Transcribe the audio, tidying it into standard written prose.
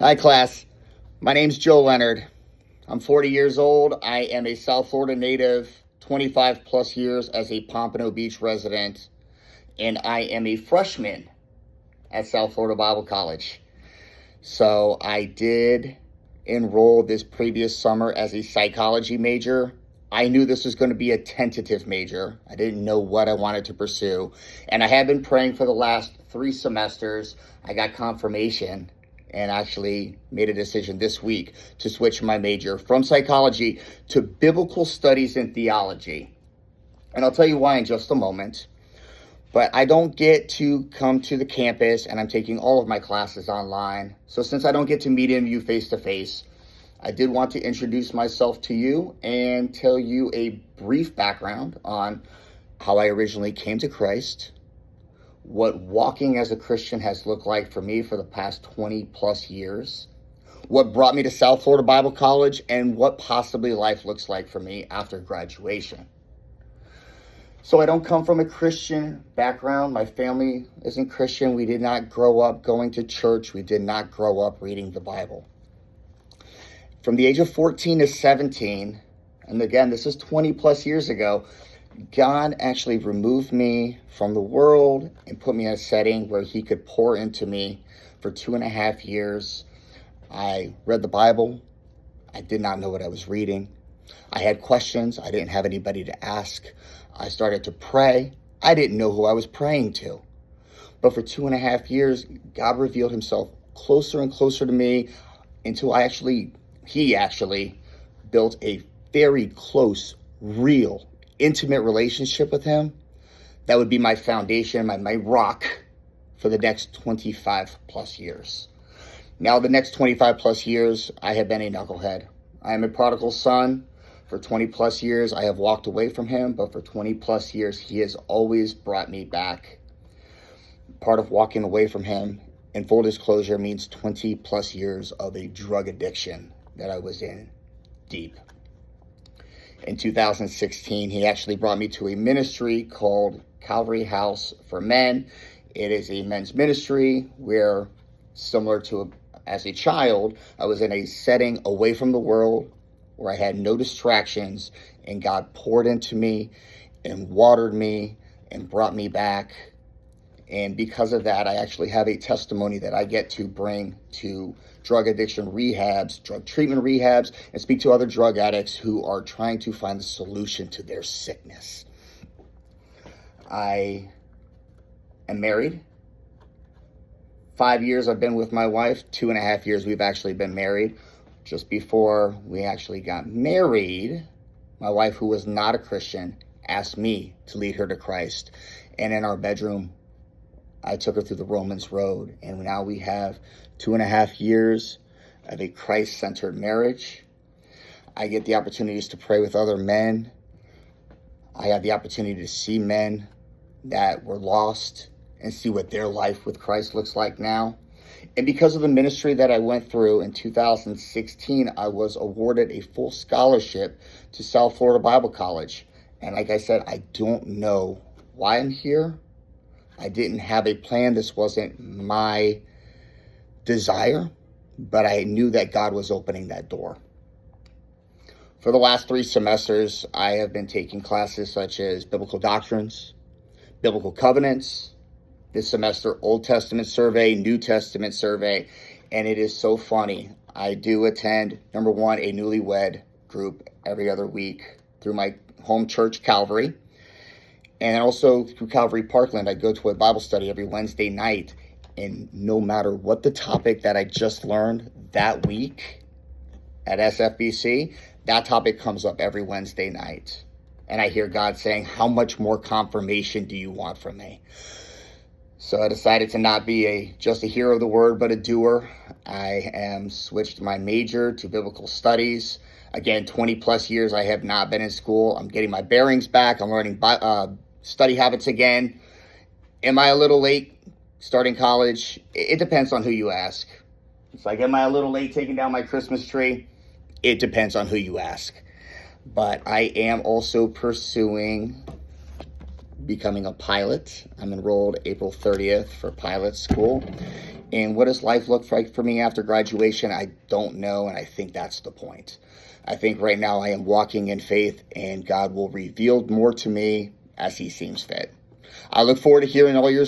Hi, class. My name's Joe Leonard. I'm 40 years old. I am a South Florida native, 25 plus years as a Pompano Beach resident, and I am a freshman at South Florida Bible College. So I did enroll this previous summer as a psychology major. I knew this was going to be a tentative major. I didn't know what I wanted to pursue. And I have been praying for the last 3 semesters. I got confirmation and actually made a decision this week to switch my major from psychology to biblical studies and theology. And I'll tell you why in just a moment. But I don't get to come to the campus, and I'm taking all of my classes online. So since I don't get to meet you face to face, I did want to introduce myself to you and tell you a brief background on how I originally came to Christ, what walking as a Christian has looked like for me for the past 20 plus years, what brought me to South Florida Bible College, and what possibly life looks like for me after graduation. So I don't come from a Christian background. My family isn't Christian. We did not grow up going to church. We did not grow up reading the Bible. From the age of 14 to 17, and again, this is 20 plus years ago, God actually removed me from the world and put me in a setting where he could pour into me for 2.5 years. I read the Bible. I did not know what I was reading. I had questions. I didn't have anybody to ask. I started to pray. I didn't know who I was praying to. But for 2.5 years, God revealed himself closer and closer to me until he actually built a very close, real, intimate relationship with him. That would be my foundation, my rock for the next 25 plus years. Now, the next 25 plus years, I have been a knucklehead. I am a prodigal son. For 20 plus years, I have walked away from him, but for 20 plus years, he has always brought me back. Part of walking away from him, in full disclosure, means 20 plus years of a drug addiction that I was in deep. In 2016, he actually brought me to a ministry called Calvary House for Men. It is a men's ministry where, similar to as a child, I was in a setting away from the world where I had no distractions, and God poured into me and watered me and brought me back. And because of that, I actually have a testimony that I get to bring to drug addiction rehabs, drug treatment rehabs, and speak to other drug addicts who are trying to find the solution to their sickness. I am married. 5 years I've been with my wife. 2.5 years we've actually been married. Just before we actually got married, my wife, who was not a Christian, asked me to lead her to Christ. And in our bedroom, I took her through the Romans road, and now we have 2.5 years of a Christ-centered marriage. I get the opportunities to pray with other men. I have the opportunity to see men that were lost and see what their life with Christ looks like now. And because of the ministry that I went through in 2016, I was awarded a full scholarship to South Florida Bible College. And like I said, I don't know why I'm here. I didn't have a plan. This wasn't my desire, but I knew that God was opening that door. For the last 3 semesters, I have been taking classes such as Biblical Doctrines, Biblical Covenants, this semester, Old Testament Survey, New Testament Survey, and it is so funny. I do attend, number one, a newlywed group every other week through my home church, Calvary. And also through Calvary Parkland, I go to a Bible study every Wednesday night. And no matter what the topic that I just learned that week at SFBC, that topic comes up every Wednesday night. And I hear God saying, how much more confirmation do you want from me? So I decided to not be just a hearer of the word, but a doer. I am switched my major to biblical studies. Again, 20 plus years I have not been in school. I'm getting my bearings back. I'm learning study habits again. Am I a little late starting college? It depends on who you ask. It's like, am I a little late taking down my Christmas tree? It depends on who you ask. But I am also pursuing becoming a pilot. I'm enrolled April 30th for pilot school. And what does life look like for me after graduation? I don't know, and I think that's the point. I think right now I am walking in faith, and God will reveal more to me as he seems fit. I look forward to hearing all your